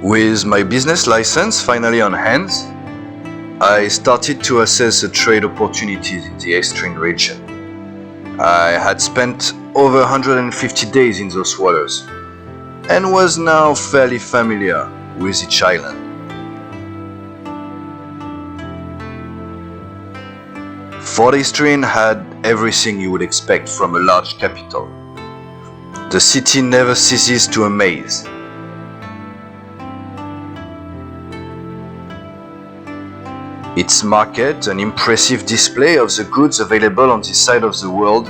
With my business license finally on hand, I started to assess the trade opportunities in the Aestrin region. I had spent over 150 days in those waters and was now fairly familiar with each island. Fort Aestrin had everything you would expect from a large capital. The city never ceases to amaze. Its market, an impressive display of the goods available on this side of the world,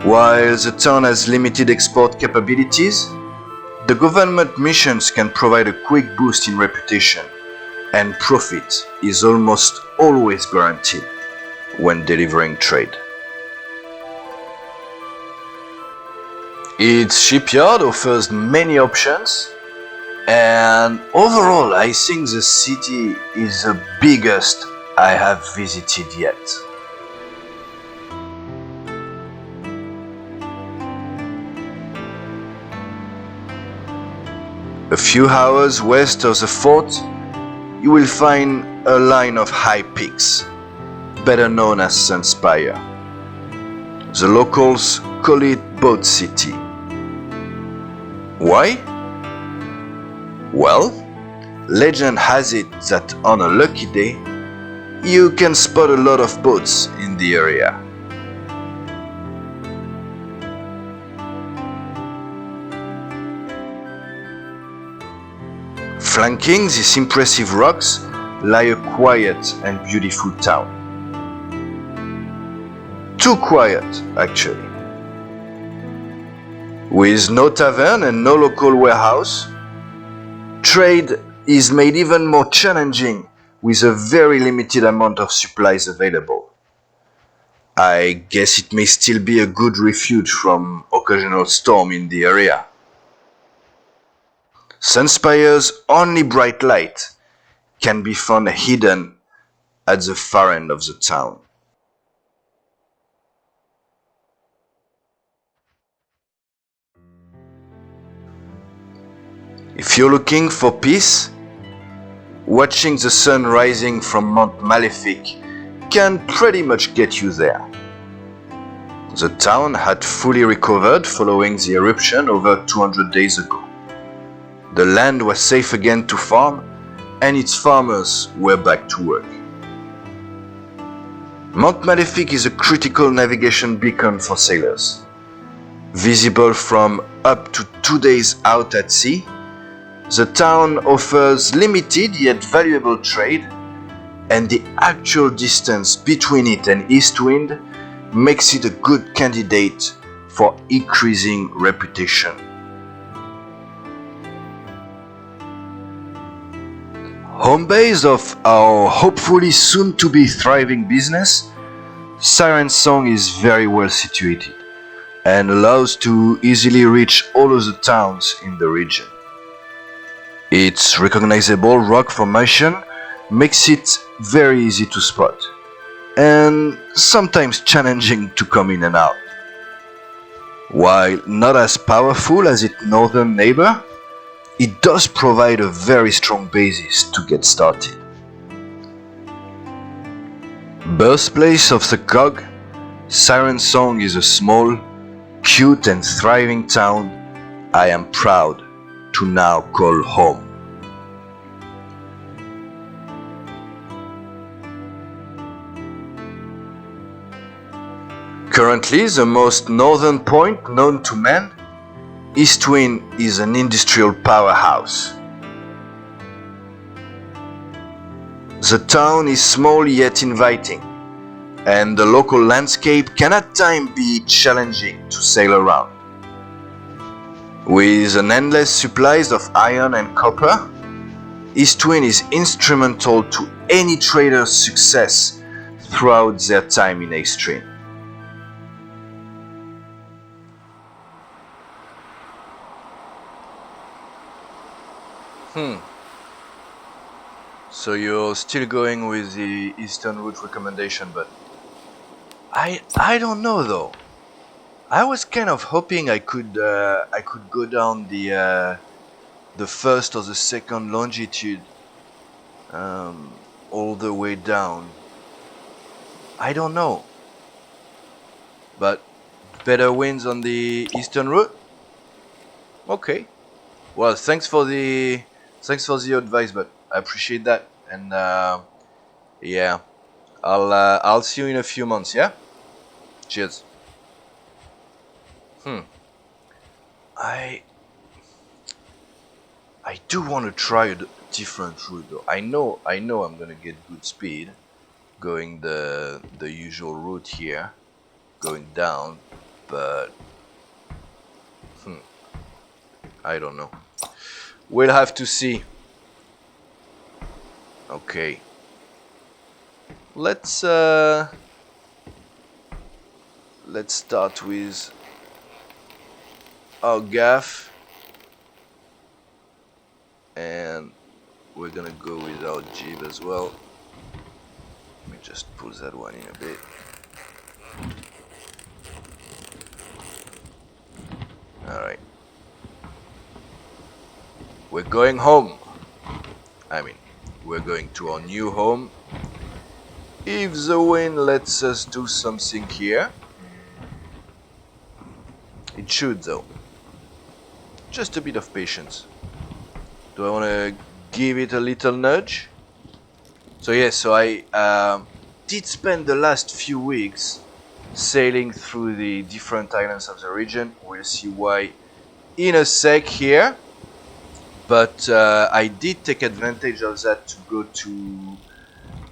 while the town has limited export capabilities, the government missions can provide a quick boost in reputation, and profit is almost always guaranteed when delivering trade. Its shipyard offers many options, and overall I think the city is the biggest I have visited yet. A few hours west of the fort, you will find a line of high peaks, better known as Sunspire. The locals call it Boat City. Why? Well, legend has it that on a lucky day, you can spot a lot of boats in the area. Flanking these impressive rocks lie a quiet and beautiful town. Too quiet, actually. With no tavern and no local warehouse, trade is made even more challenging with a very limited amount of supplies available. I guess it may still be a good refuge from occasional storm in the area. Sunspire's only bright light can be found hidden at the far end of the town. If you're looking for peace, watching the sun rising from Mount Malefic can pretty much get you there. The town had fully recovered following the eruption over 200 days ago. The land was safe again to farm, and its farmers were back to work. Mount Malefic is a critical navigation beacon for sailors. Visible from up to 2 days out at sea, the town offers limited yet valuable trade, and the actual distance between it and Eastwind makes it a good candidate for increasing reputation. Home base of our hopefully soon to be thriving business, Siren Song is very well situated and allows to easily reach all of the towns in the region. Its recognizable rock formation makes it very easy to spot, and sometimes challenging to come in and out. While not as powerful as its northern neighbor, it does provide a very strong basis to get started. Birthplace of the cog, Siren Song is a small, cute and thriving town I am proud to now call home. Currently the most northern point known to man, Eastwind is an industrial powerhouse. The town is small yet inviting, and the local landscape can at times be challenging to sail around. With an endless supplies of iron and copper, Eastwind is instrumental to any trader's success throughout their time in Aestrin. So you're still going with the Eastern route recommendation, but I don't know though. I was kind of hoping I could go down the first or the second longitude, all the way down. I don't know, but better winds on the eastern route. Okay. Well, thanks for the advice, but I appreciate that. And yeah, I'll see you in a few months. Yeah. Cheers. Hmm. I I do want to try a different route though. I know I'm gonna get good speed going the usual route here, going down, but I don't know. We'll have to see. Okay. Let's start with our gaff, and we're gonna go with our jib as well. Let me just pull that one in a bit. Alright. We're going home. I mean, we're going to our new home. If the wind lets us do something here, it should though. Just a bit of patience. Do I want to give it a little nudge? So yes, so I did spend the last few weeks sailing through the different islands of the region. We'll see why in a sec here. But I did take advantage of that to go to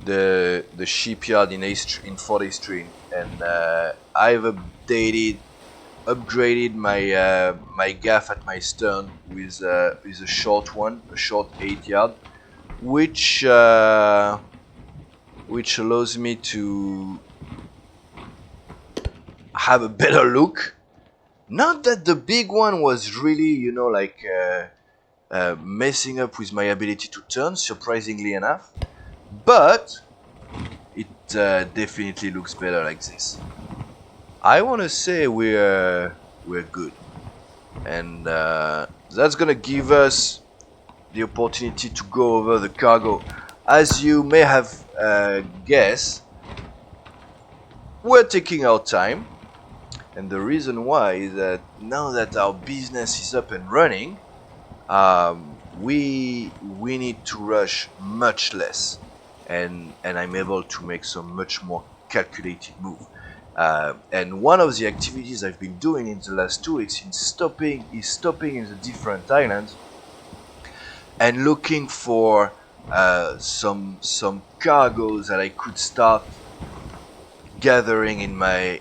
the shipyard in Fort Aestrin, and I've upgraded my gaff at my stern with a short one, a short 8 yard, which allows me to have a better look. Not that the big one was really, like messing up with my ability to turn, surprisingly enough, but it definitely looks better like this. I want to say we're good, and that's gonna give us the opportunity to go over the cargo. As you may have guessed, we're taking our time, and the reason why is that now that our business is up and running, we need to rush much less, and I'm able to make some much more calculated move. And one of the activities I've been doing in the last 2 weeks is stopping in the different islands and looking for some cargoes that I could start gathering in my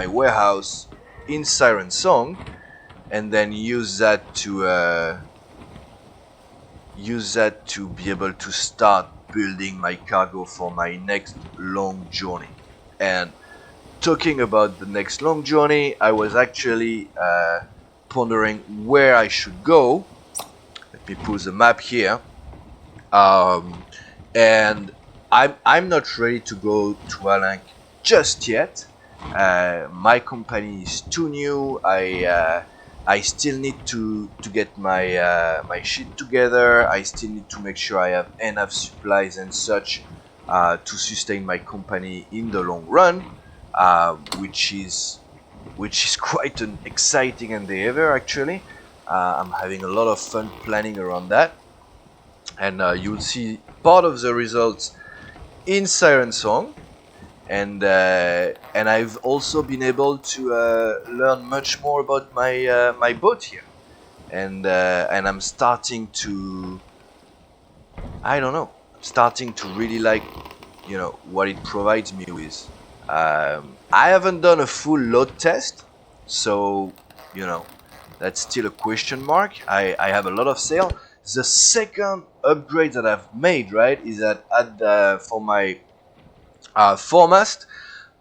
warehouse in Siren Song, and then use that to be able to start building my cargo for my next long journey. And talking about the next long journey, I was actually pondering where I should go. Let me pull the map here. And I'm not ready to go to Alank just yet. My company is too new. I still need to get my shit together. I still need to make sure I have enough supplies and such to sustain my company in the long run, which is quite an exciting endeavor actually. I'm having a lot of fun planning around that, and you'll see part of the results in Siren Song. And I've also been able to learn much more about my boat here, and I'm starting to, I don't know, starting to really like, what it provides me with. I haven't done a full load test, so that's still a question mark. I have a lot of sail. The second upgrade that I've made, right, is that for my foremast,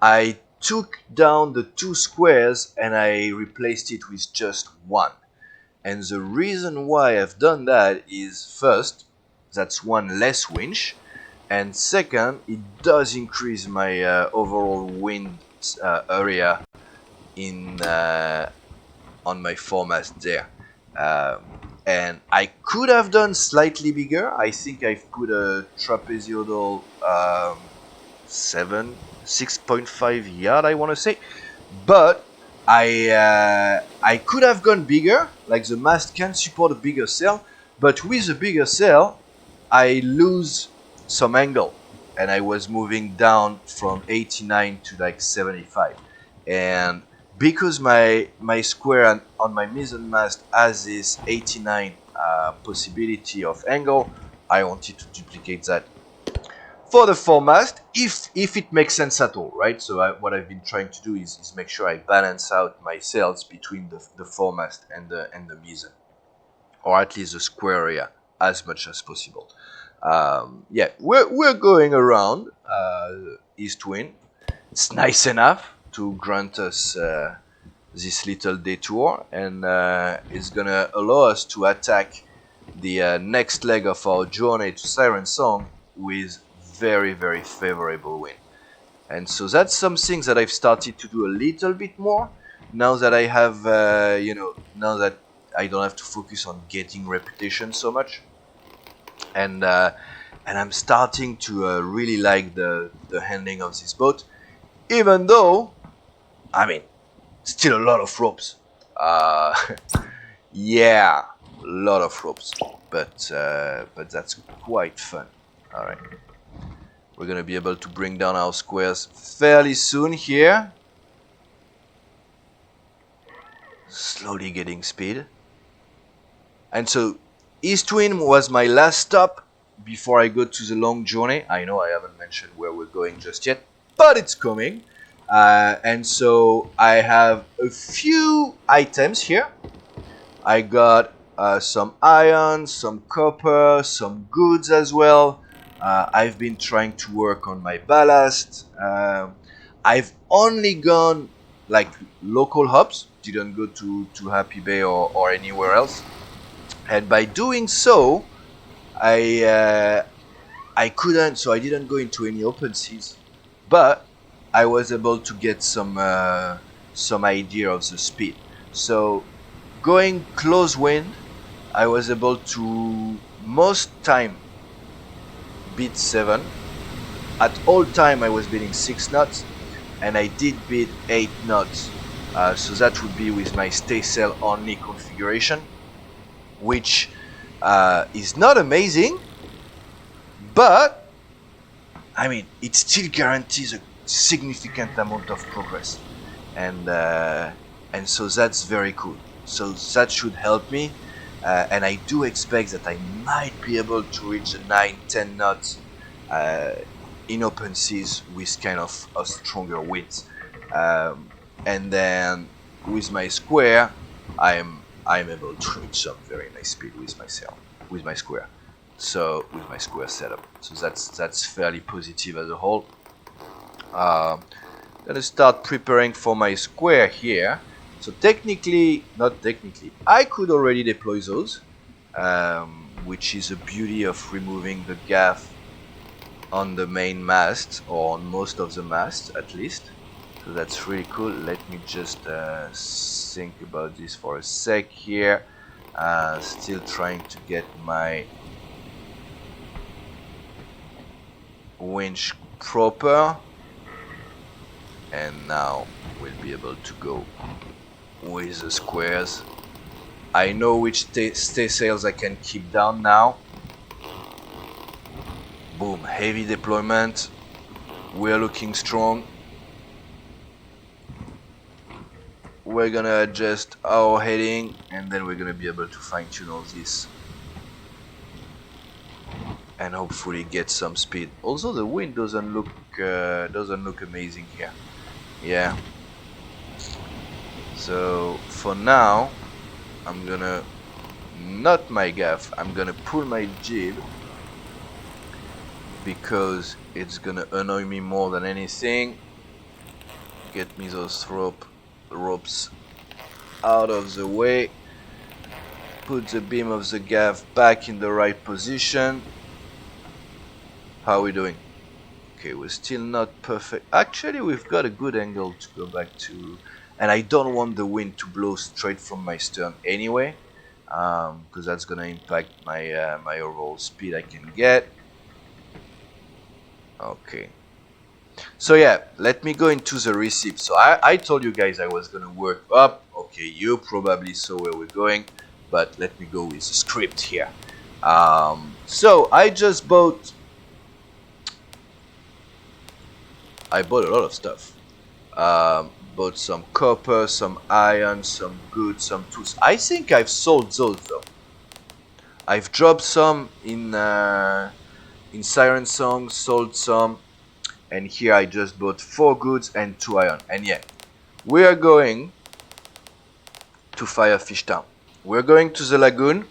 I took down the 2 squares and I replaced it with just one. And the reason why I've done that is, first, that's one less winch, and second, it does increase my overall wind area in on my foremast there. And I could have done slightly bigger. I think I've put a trapezoidal 6.5 yard, I want to say, but I could have gone bigger. Like the mast can support a bigger sail, but with a bigger sail, I lose some angle, and I was moving down from 89 to like 75, and because my square on my mizzen mast has this 89 possibility of angle, I wanted to duplicate that for the foremast, if it makes sense at all, right? So what I've been trying to do is make sure I balance out my sails between the foremast and the mizzen, or at least the square area, as much as possible. Yeah, we're going around east wind. It's nice enough to grant us this little detour, and it's gonna allow us to attack the next leg of our journey to Siren Song with very, very favorable wind. And so that's something that I've started to do a little bit more now that I have, now that I don't have to focus on getting reputation so much. And I'm starting to really like the handling of this boat, even though, I mean, still a lot of ropes. Yeah, a lot of ropes, but that's quite fun. All right, we're gonna be able to bring down our squares fairly soon here. Slowly getting speed. And so Aestrin was my last stop before I go to the long journey. I know I haven't mentioned where we're going just yet, but it's coming. And so I have a few items here. I got some iron, some copper, some goods as well. I've been trying to work on my ballast. I've only gone like local hubs, didn't go to Happy Bay or anywhere else. And by doing so, I couldn't, so I didn't go into any open seas, but I was able to get some idea of the speed. So going close wind, I was able to most time beat 7. At all time I was beating 6 knots, and I did beat 8 knots. So that would be with my stay sail only configuration, which is not amazing, but I mean it still guarantees a significant amount of progress, and so that's very cool. So that should help me, and I do expect that I might be able to reach the 9-10 knots in open seas with kind of a stronger winds, and then with my square I'm able to reach some very nice speed with my sail, with my square. So with my square setup, so that's fairly positive as a whole. Gonna start preparing for my square here. So not technically, I could already deploy those, which is the beauty of removing the gaff on the main mast, or on most of the masts at least. So that's really cool. Let me just think about this for a sec here. Still trying to get my winch proper, and now we'll be able to go with the squares. I know which stay sails I can keep down now. Boom, heavy deployment. We're looking strong. We're gonna adjust our heading, and then we're gonna be able to fine tune all this and hopefully get some speed. Also, the wind doesn't look amazing here. Yeah. So for now, I'm gonna not my gaff. I'm gonna pull my jib because it's gonna annoy me more than anything. Get me those ropes out of the way. Put the beam of the gaff back in the right position. How are we doing? Okay, we're still not perfect. Actually, we've got a good angle to go back to. and I don't want the wind to blow straight from my stern anyway, because that's gonna impact my my overall speed I can get. Okay. So yeah, let me go into the receipt. So I told you guys I was gonna work up. Okay, you probably saw where we're going, but let me go with the script here. So I bought a lot of stuff. Bought some copper, some iron, some goods, some tools. I think I've sold those though. I've dropped some in Siren Song, sold some, and here I just bought 4 goods and 2 iron. And yeah, we are going to Firefish Town. We're going to the lagoon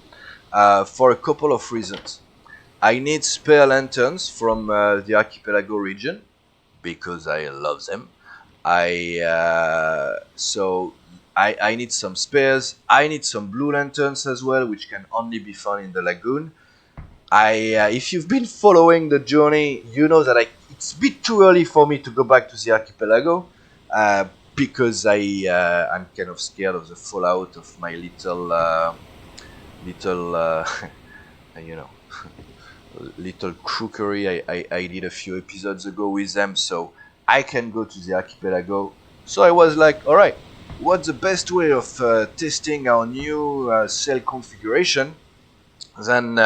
for a couple of reasons. I need spare lanterns from the archipelago region because I love them. I need some spares. I need some blue lanterns as well, which can only be found in the lagoon. If you've been following the journey, you know that it's a bit too early for me to go back to the archipelago because I'm kind of scared of the fallout of my little you know little crookery I did a few episodes ago with them, so I can go to the archipelago. So I was like, all right, what's the best way of testing our new sail configuration than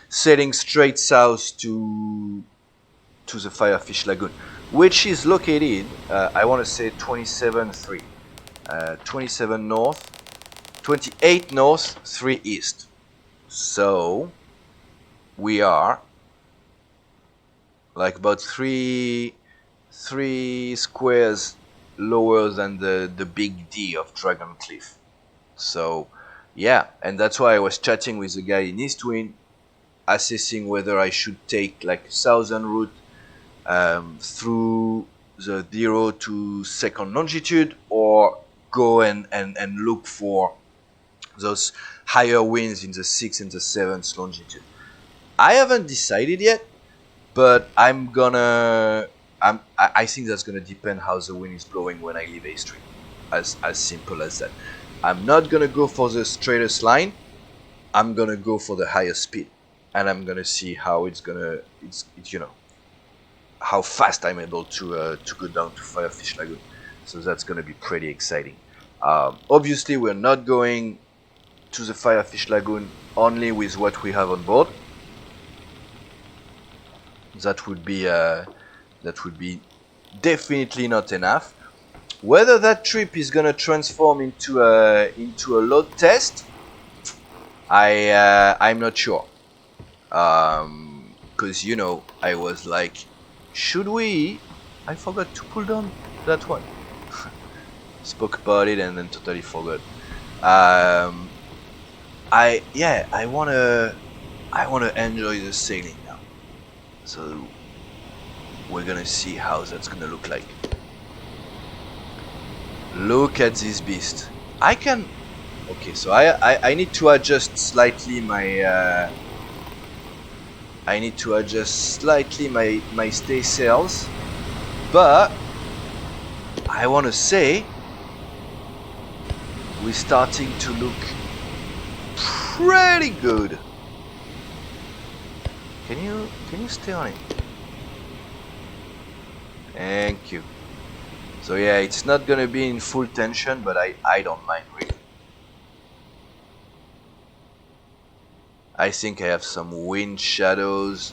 sailing straight south to the Firefish Lagoon, which is located, I want to say 27-3, 27 north, 28 north, 3 east. So we are like about three squares lower than the big D of Dragon Cliff. So yeah, and that's why I was chatting with the guy in Aestrin, assessing whether I should take like southern route through the 0 to 2nd longitude, or go and look for those higher winds in the 6th and the 7th longitude. I haven't decided yet, but I think that's gonna depend how the wind is blowing when I leave Aestrin. As simple as that. I'm not gonna go for the straightest line. I'm gonna go for the higher speed, and I'm gonna see how it's how fast I'm able to go down to Firefish Lagoon. So that's gonna be pretty exciting. Obviously, we're not going to the Firefish Lagoon only with what we have on board. That would be definitely not enough. Whether that trip is gonna transform into a load test, I'm not sure. Because I was like, should we? I forgot to pull down that one. Spoke about it and then totally forgot. I wanna enjoy the sailing now. So we're gonna see how that's gonna look like. Look at this beast. Okay, so I need to adjust slightly my my stay sails, but I want to say we're starting to look pretty good. Can you stay on it? Thank you. So yeah, it's not gonna be in full tension, but I don't mind really. I think I have some wind shadows,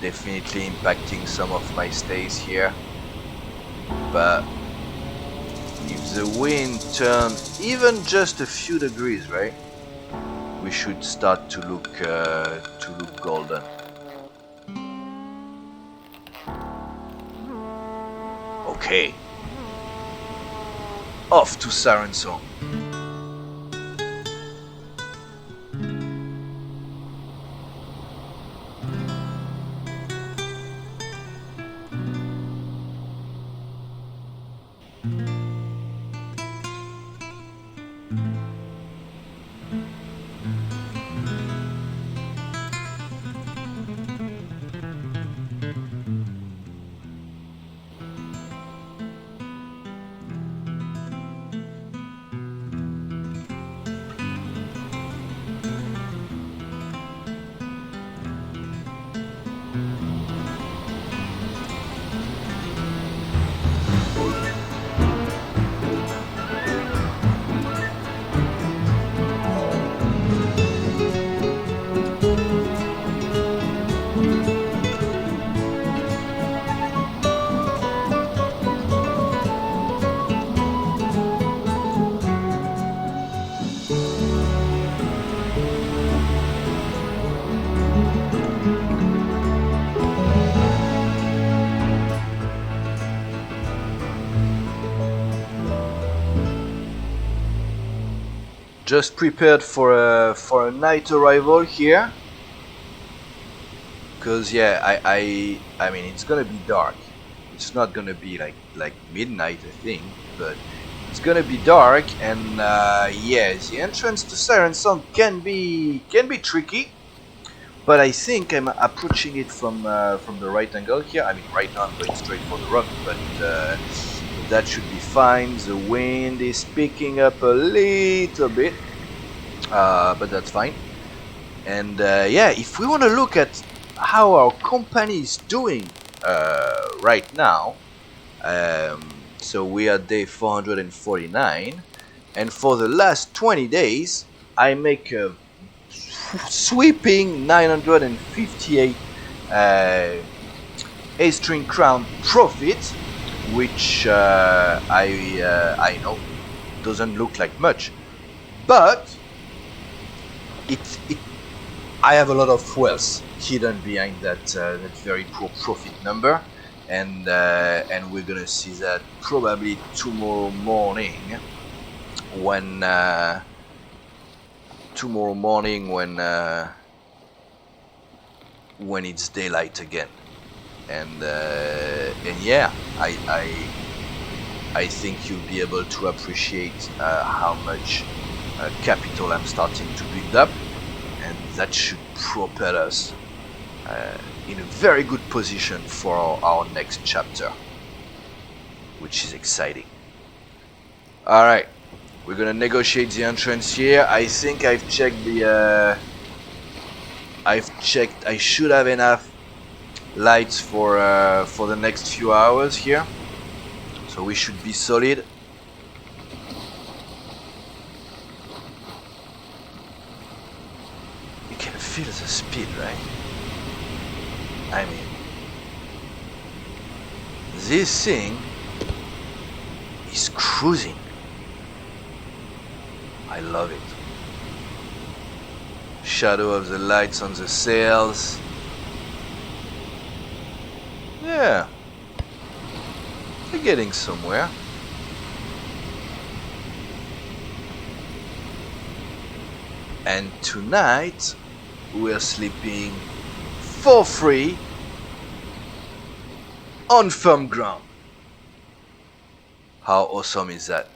definitely impacting some of my stays here. But if the wind turns even just a few degrees, right, we should start to look golden. Okay, off to Siren Song. just prepared for a night arrival here. Cause yeah, I mean it's gonna be dark. It's not gonna be like midnight, I think, but it's gonna be dark, and yeah, the entrance to Siren Song can be tricky. But I think I'm approaching it from the right angle here. I mean, right now I'm going straight for the rock, but that should be fine. The wind is picking up a little bit, but that's fine. And yeah, if we want to look at how our company is doing right now, so we are day 449, and for the last 20 days, I make a sweeping 958 Aestrin crown profit, which I know doesn't look like much, but it I have a lot of wealth hidden behind that very poor profit number, and we're gonna see that probably tomorrow morning when when it's daylight again, and yeah, I think you'll be able to appreciate how much capital I'm starting to build up, and that should propel us in a very good position for our next chapter, which is exciting. Alright, we're gonna negotiate the entrance here. I think I've checked the I should have enough lights for the next few hours here, so we should be solid. You can feel the speed, right? I mean, this thing is cruising. I love it. Shadow of the lights on the sails. Yeah, we're getting somewhere. And tonight we're sleeping for free on firm ground. How awesome is that?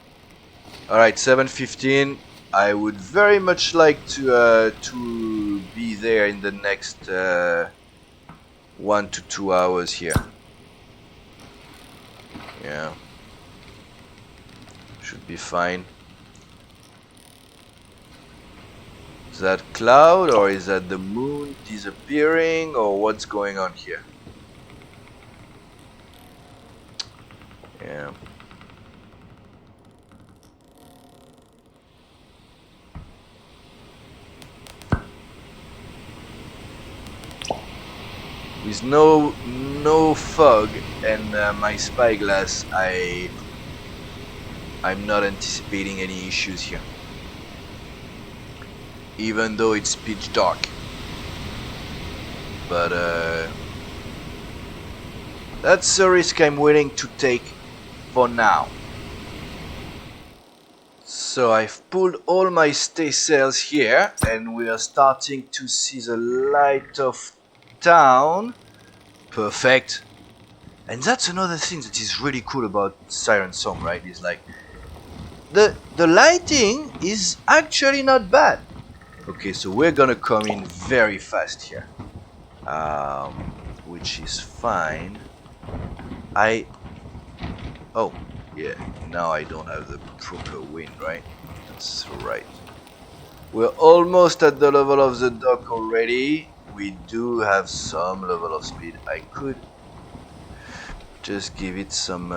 Alright, 7:15. I would very much like to be there in the next 1 to 2 hours here. Yeah, should be fine. Is that cloud, or is that the moon disappearing, or what's going on here? Yeah. With no fog and my spyglass, I'm not anticipating any issues here, even though it's pitch dark. But that's a risk I'm willing to take for now. So I've pulled all my stay sails here, and we are starting to see the light of town. Perfect. And that's another thing that is really cool about Siren Song, right? Is like the lighting is actually not bad. Okay, so we're gonna come in very fast here, which is fine. Oh yeah, now I don't have the proper wind, right? That's right. We're almost at the level of the dock already. We do have some level of speed. I could just give it some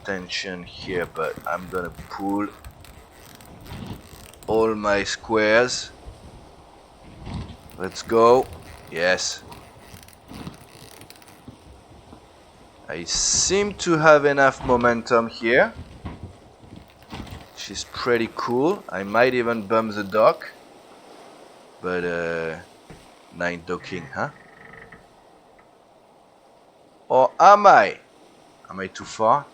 tension here, but I'm gonna pull all my squares. Let's go. Yes. I seem to have enough momentum here, which is pretty cool. I might even bump the dock, but nine docking, huh? Or am I? Am I too far?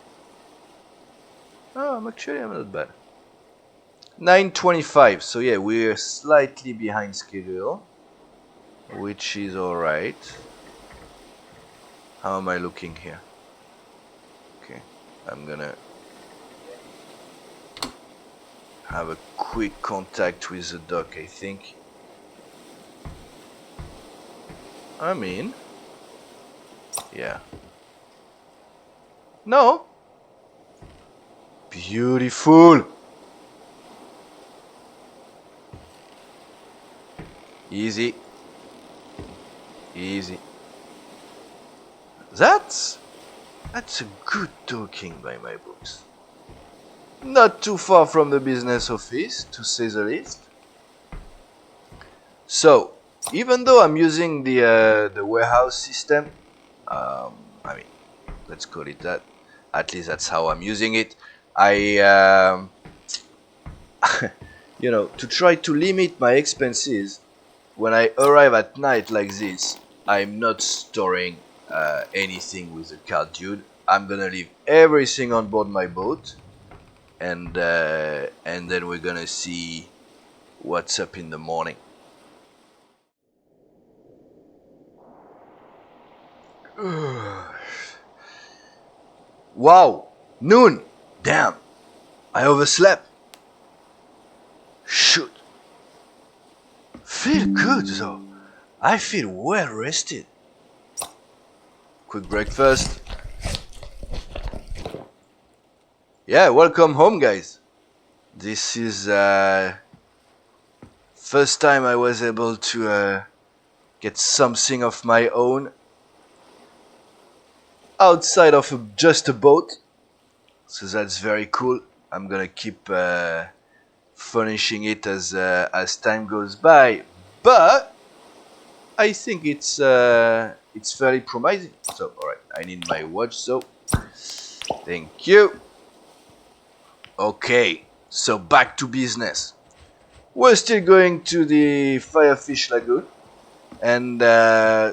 Oh, I'm not bad. 9:25. So yeah, we're slightly behind schedule, which is alright. How am I looking here? Okay, I'm gonna have a quick contact with the dock, I think. I mean, yeah. No. Beautiful. Easy. Easy. That's a good docking by my books. Not too far from the business office, to say the least. So, even though I'm using the warehouse system, I mean, let's call it that. At least that's how I'm using it. I, you know, to try to limit my expenses, when I arrive at night like this, I'm not storing anything with the cart, dude. I'm gonna leave everything on board my boat, and then we're gonna see what's up in the morning. Wow, noon. Damn, I overslept. Shoot. Feel good though. I feel well rested. Quick breakfast. Yeah, welcome home, guys. This is first time I was able to get something of my own outside of just a boat. So that's very cool. I'm gonna keep furnishing it as time goes by, but I think it's fairly promising. So all right, I need my watch. So thank you. Okay, so back to business. We're still going to the Firefish Lagoon, and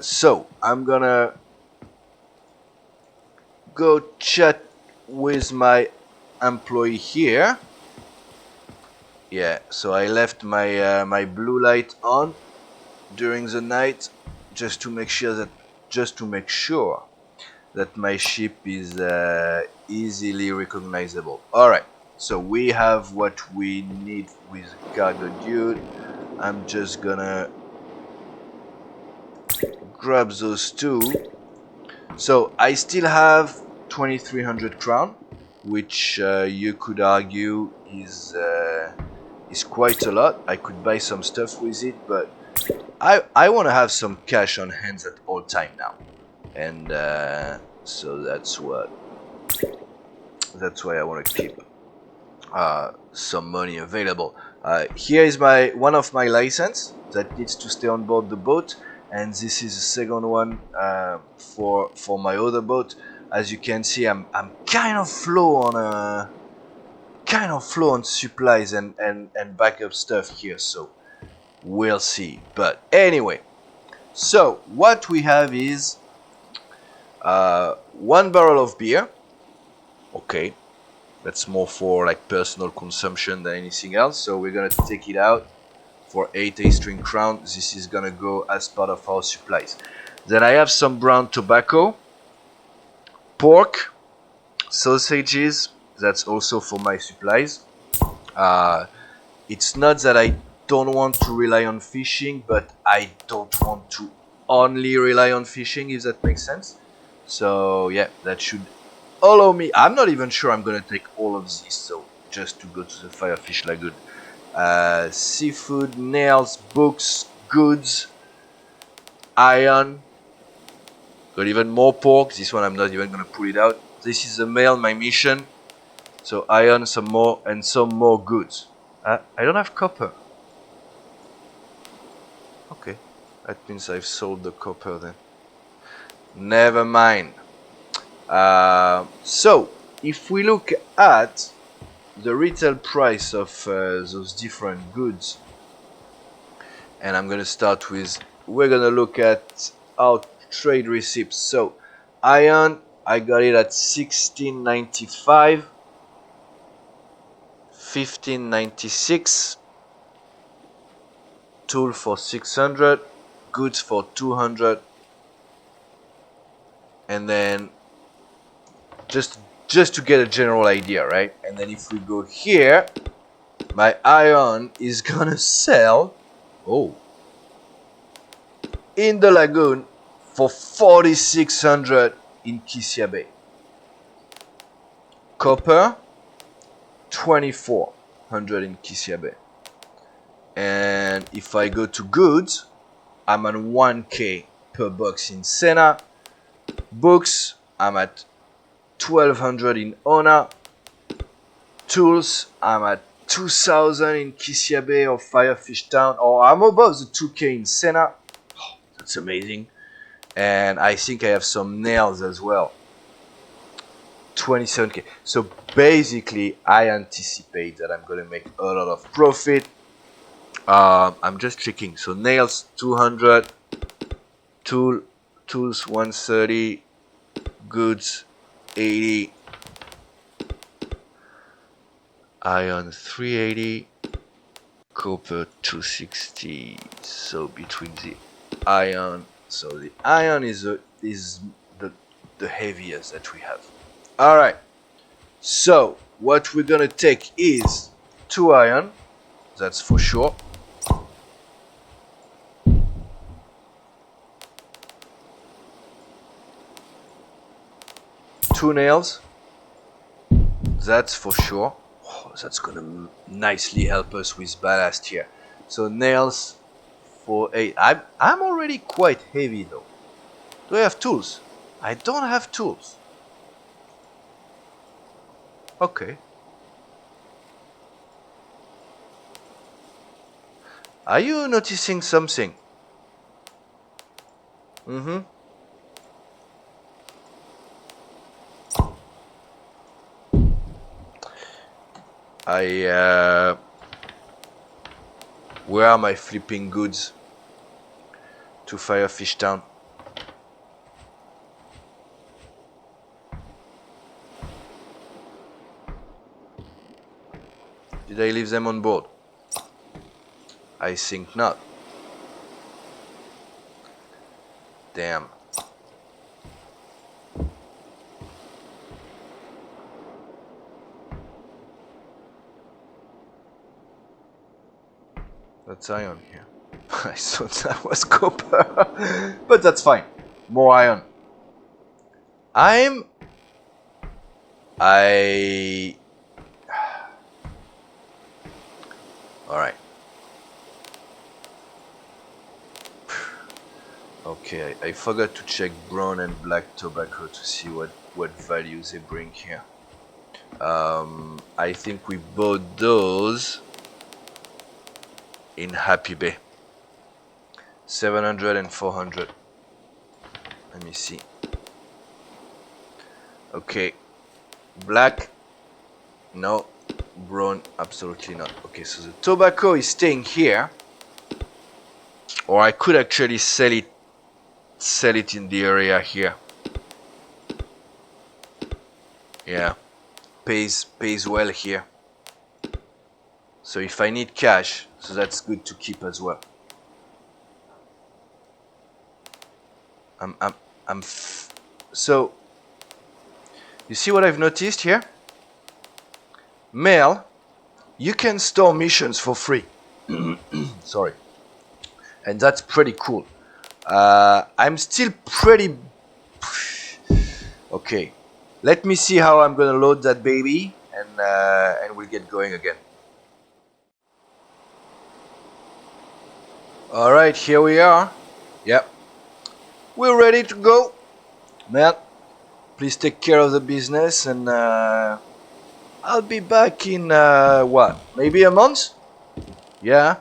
so I'm gonna go chat with my employee here. Yeah, so I left my my blue light on during the night just to make sure that my ship is easily recognizable. Alright, so we have what we need with cargo, dude. I'm just gonna grab those two. So I still have 2300 crown, which you could argue is quite a lot. I could buy some stuff with it, but I want to have some cash on hands at all time now, and so that's why I want to keep some money available. Here is one of my license that needs to stay on board the boat, and this is the second one for my other boat. As you can see, I'm kind of low on supplies and backup stuff here, so we'll see. But anyway, so what we have is 1 barrel of beer. Okay, that's more for like personal consumption than anything else, so we're gonna take it out for 8 Aestrin crown. This is gonna go as part of our supplies. Then I have some brown tobacco, pork, sausages. That's also for my supplies. It's not that I don't want to rely on fishing, but I don't want to only rely on fishing, if that makes sense. So yeah, that should allow me. I'm not even sure I'm gonna take all of this, so just to go to the Firefish Lagoon. Seafood, nails, books, goods, iron. Got even more pork. This one I'm not even gonna pull it out. This is the mail, my mission. So iron, some more, and some more goods. I don't have copper. Okay, that means I've sold the copper then. Never mind. So if we look at the retail price of those different goods, and I'm gonna start with, we're gonna look at our trade receipts. So iron, I got it at 16.95. 1596. Tool for 600. Goods for 200. And then just to get a general idea, right? And then if we go here, my iron is gonna sell in the lagoon for 4600 in Kisia Bay. Copper 2400 in Kisia Bay. And if I go to goods, I'm on 1k per box in Sena. Books, I'm at 1200 in Ona. Tools, I'm at 2000 in Kisia Bay or Firefish Town, or I'm above the 2k in Sena. Oh, that's amazing. And I think I have some nails as well. 27k. So basically, I anticipate that I'm gonna make a lot of profit. I'm just checking. So nails 200, tools 130, goods 80, iron 380, copper 260. So between the iron, so the iron is the heaviest that we have. All right. So what we're gonna take is 2 iron. That's for sure. 2 nails. That's for sure. Oh, that's gonna nicely help us with ballast here. So nails for 8. I'm already quite heavy though. Do I have tools? I don't have tools. Okay. Are you noticing something? Mm-hmm. Where are my flipping goods to Firefish Town? Did I leave them on board? I think not. Damn. That's iron here. I thought that was copper. But that's fine. More iron. Alright. Okay, I forgot to check brown and black tobacco to see what values they bring here. I think we bought those in Happy Bay. 700 and 400. Let me see. Okay. Black. No. Brown. Absolutely not. Okay, so the tobacco is staying here. Or I could actually sell it in the area here. Yeah. Pays well here. So if I need cash, so that's good to keep as well. So you see what I've noticed here? Mail, you can store missions for free. Sorry. And that's pretty cool. I'm still pretty... Okay. Let me see how I'm gonna load that baby, and we'll get going again. Alright, here we are. Yep. We're ready to go. Man, please take care of the business, and I'll be back in what? Maybe a month? Yeah.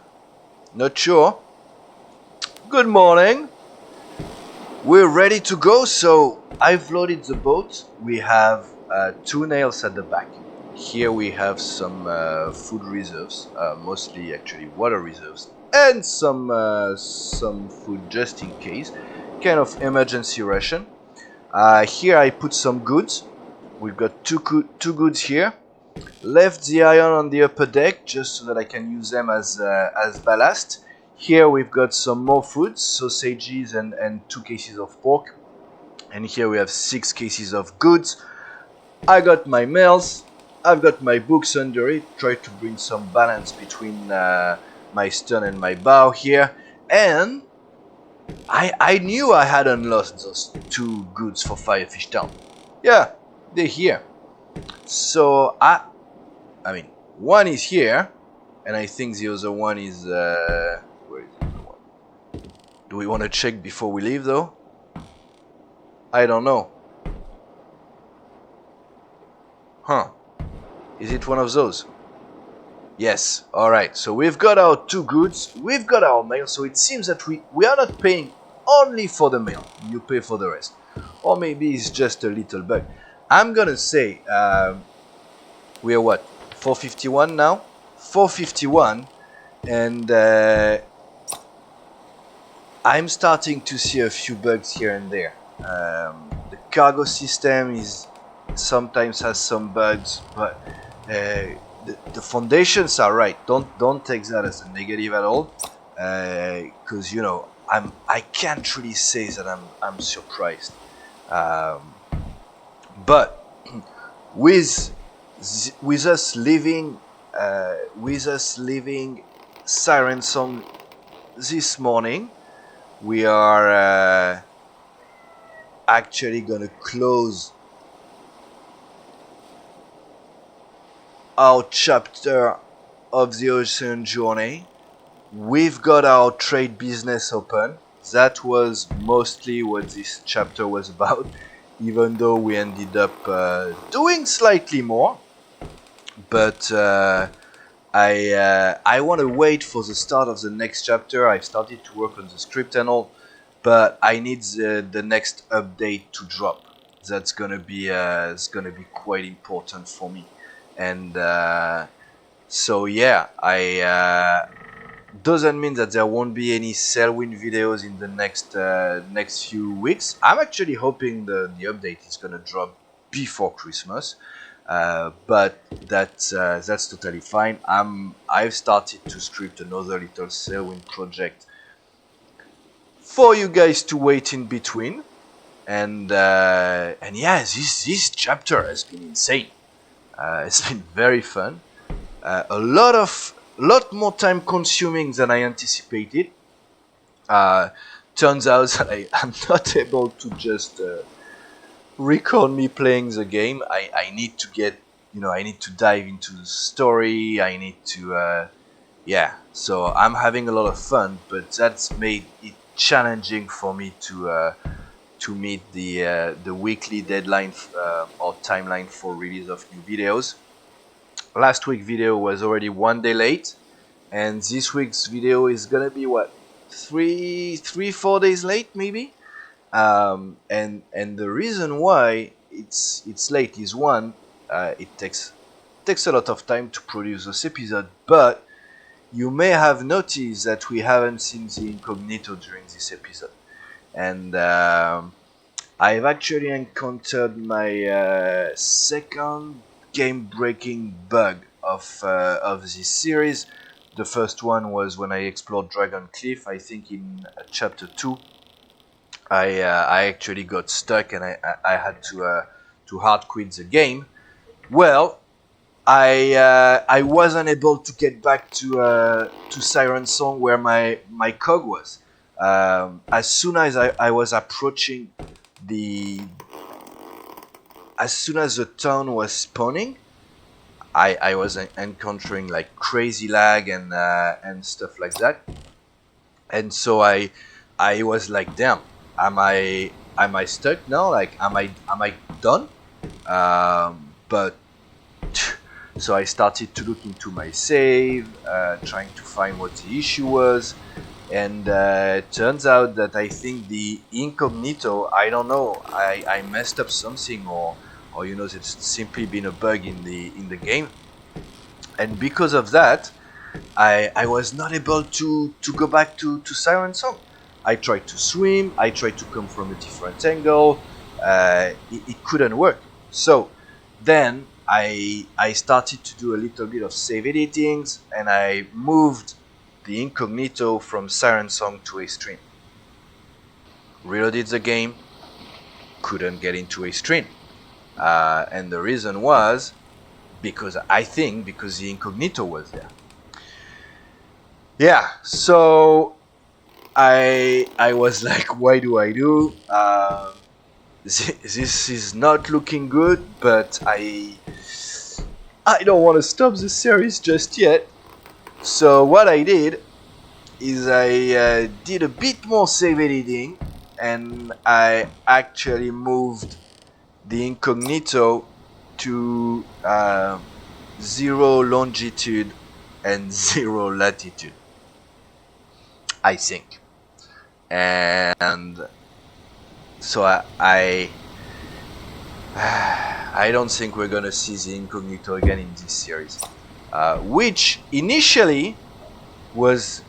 Not sure. Good morning. We're ready to go, so I've loaded the boat. We have 2 nails at the back. Here we have some food reserves, mostly actually water reserves, and some food just in case, kind of emergency ration. Here I put some goods. We've got two goods here. Left the iron on the upper deck just so that I can use them as ballast. Here we've got some more food, sausages and 2 cases of pork. And here we have 6 cases of goods. I got my mails, I've got my books under it, try to bring some balance between my stern and my bow here. And I knew I hadn't lost those 2 goods for Firefish Town. Yeah, they're here. So I mean, one is here, and I think the other one is where is the other one? Do we want to check before we leave though? I don't know. Huh. Is it one of those? Yes. Alright, so we've got our 2 goods, we've got our mail, so it seems that we are not paying only for the mail. You pay for the rest. Or maybe it's just a little bug. I'm gonna say, we are what? 451 now? 451, and I'm starting to see a few bugs here and there. The cargo system sometimes has some bugs, but the foundations are right. Don't take that as a negative at all, because you know I can't really say that I'm surprised, but with us leaving Siren Song this morning, we are actually gonna close our chapter of the ocean journey. We've got our trade business open. That was mostly what this chapter was about, even though we ended up doing slightly more. But I want to wait for the start of the next chapter. I've started to work on the script and all, but I need the next update to drop. That's gonna be quite important for me. And so yeah, I doesn't mean that there won't be any Sailwlind videos in the next few weeks. I'm actually hoping the update is gonna drop before Christmas, but that's totally fine. I've started to script another little Sailwlind project for you guys to wait in between, and yeah, this chapter has been insane. It's been very fun. A lot more time consuming than I anticipated. Turns out that I'm not able to just record me playing the game. I need to get, I need to dive into the story. I need to, yeah. So I'm having a lot of fun, but that's made it challenging for me to meet the weekly deadline or timeline for release of new videos. Last week's video was already 1 day late, and this week's video is gonna be what, 4 days late maybe. And the reason why it's late is one, it takes a lot of time to produce this episode, but you may have noticed that we haven't seen the Incognito during this episode, and I've actually encountered my second game-breaking bug of this series. The first one was when I explored Dragon Cliff. I think in chapter 2, I actually got stuck and I had to hard quit the game. Well, I wasn't able to get back to Siren Song where my cog was. As soon as I was approaching as soon as the town was spawning, I was encountering like crazy lag and stuff like that, and so I was like, damn, am I stuck now? Like, am I done? But so I started to look into my save, trying to find what the issue was, and it turns out that I think the Incognito, I don't know, I messed up something, or it's simply been a bug in the game, and because of that, I was not able to go back to Siren Song. I tried to swim, I tried to come from a different angle, it couldn't work. So then I started to do a little bit of save editings, and I moved the Incognito from Siren Song to Aestrin. Reloaded the game, couldn't get into Aestrin. And the reason was because the Incognito was there. Yeah, so I was like, why do I do? This is not looking good, but I don't want to stop the series just yet. So what I did is I did a bit more save editing, and I actually moved the Incognito to 0 longitude and 0 latitude, I think. And so I don't think we're gonna see the Incognito again in this series, which initially was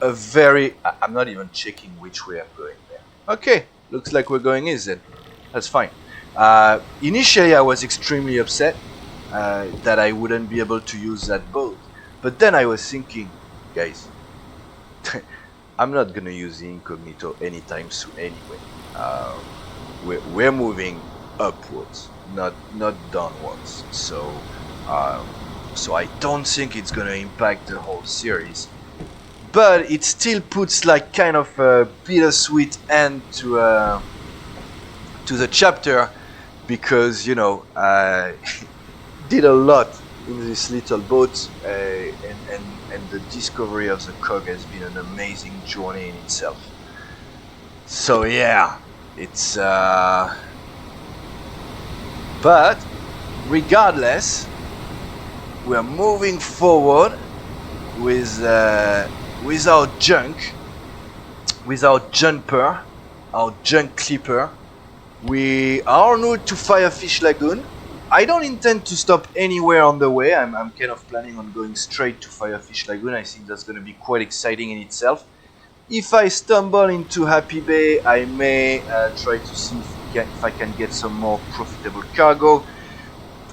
a very. I'm not even checking which way I'm going there. Okay, looks like we're going east then. That's fine. Initially, I was extremely upset that I wouldn't be able to use that boat, but then I was thinking, guys, I'm not gonna use the Incognito anytime soon anyway. We're moving upwards, not downwards. So I don't think it's gonna impact the whole series, but it still puts like kind of a bittersweet end to the chapter, because I did a lot in this little boat, and the discovery of the cog has been an amazing journey in itself. So yeah, it's but regardless, we're moving forward with our junk, with our jumper, our junk clipper. We are en route to Firefish Lagoon. I don't intend to stop anywhere on the way. I'm kind of planning on going straight to Firefish Lagoon. I think that's going to be quite exciting in itself. If I stumble into Happy Bay, I may try to see if I can get some more profitable cargo.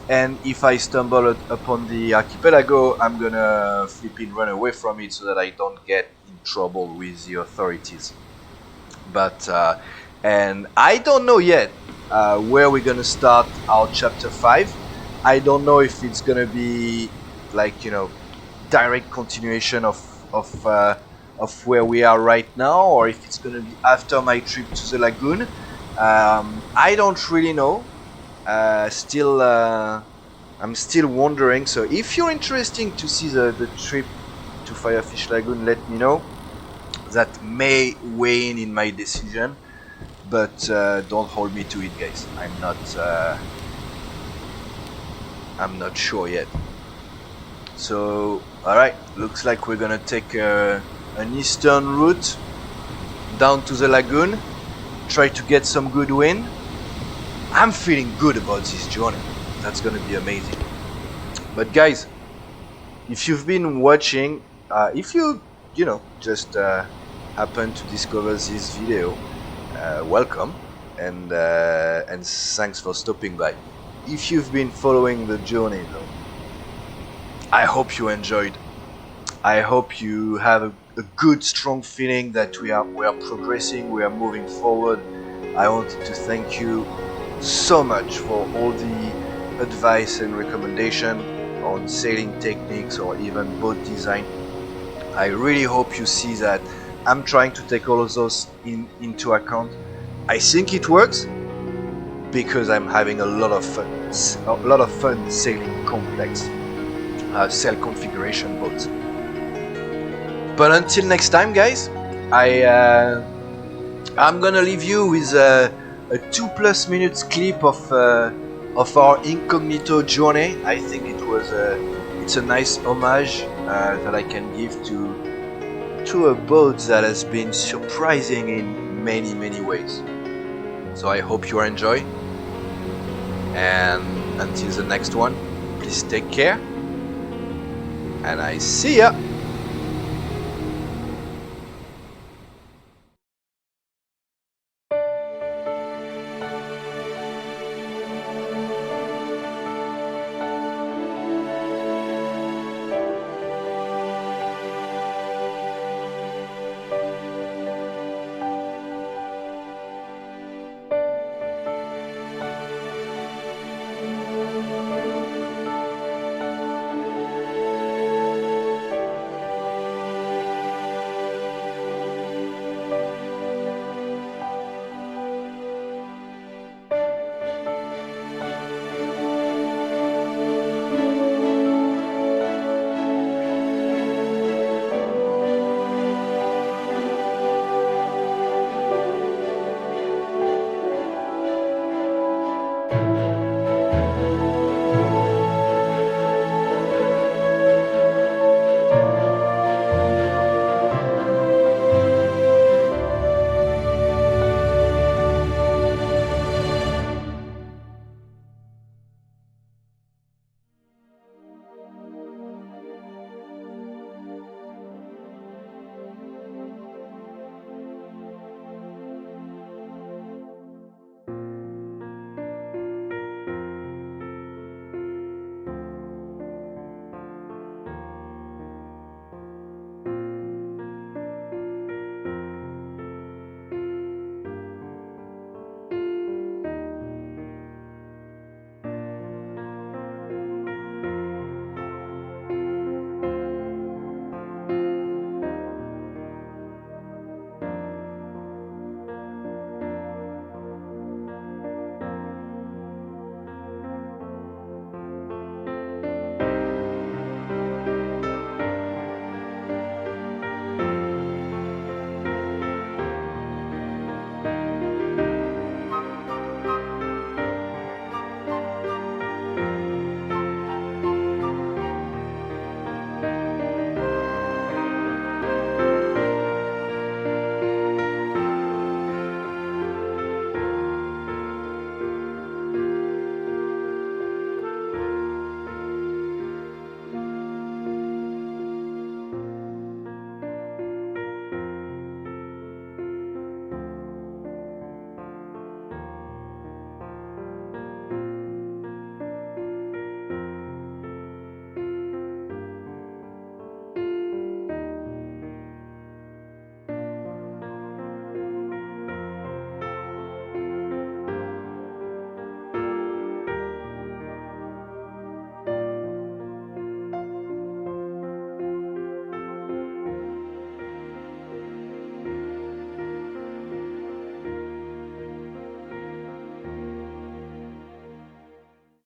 And if I stumble upon the archipelago, I'm gonna flipping run away from it so that I don't get in trouble with the authorities. But and I don't know yet where we're gonna start our chapter 5. I don't know if it's gonna be like direct continuation of where we are right now, or if it's gonna be after my trip to the lagoon. I don't really know. I'm still wondering. So if you're interested to see the trip to Firefish Lagoon, let me know. That may weigh in my decision, but don't hold me to it, guys. I'm not sure yet. So alright, looks like we're gonna take an eastern route down to the lagoon, try to get some good wind. I'm feeling good about this journey. That's gonna be amazing. But guys, if you've been watching, if you just happen to discover this video, welcome, and thanks for stopping by. If you've been following the journey though, I hope you enjoyed. I hope you have a good, strong feeling that we are progressing, we are moving forward. I wanted to thank you so much for all the advice and recommendation on sailing techniques or even boat design. I really hope you see that I'm trying to take all of those into account. I think it works because I'm having a lot of fun sailing complex sail configuration boats. But until next time, guys, I'm gonna leave you with a 2+ minutes clip of our Incognito journey. I think it's a nice homage that I can give to a boat that has been surprising in many ways. So I hope you enjoy, and until the next one, please take care, and I see ya.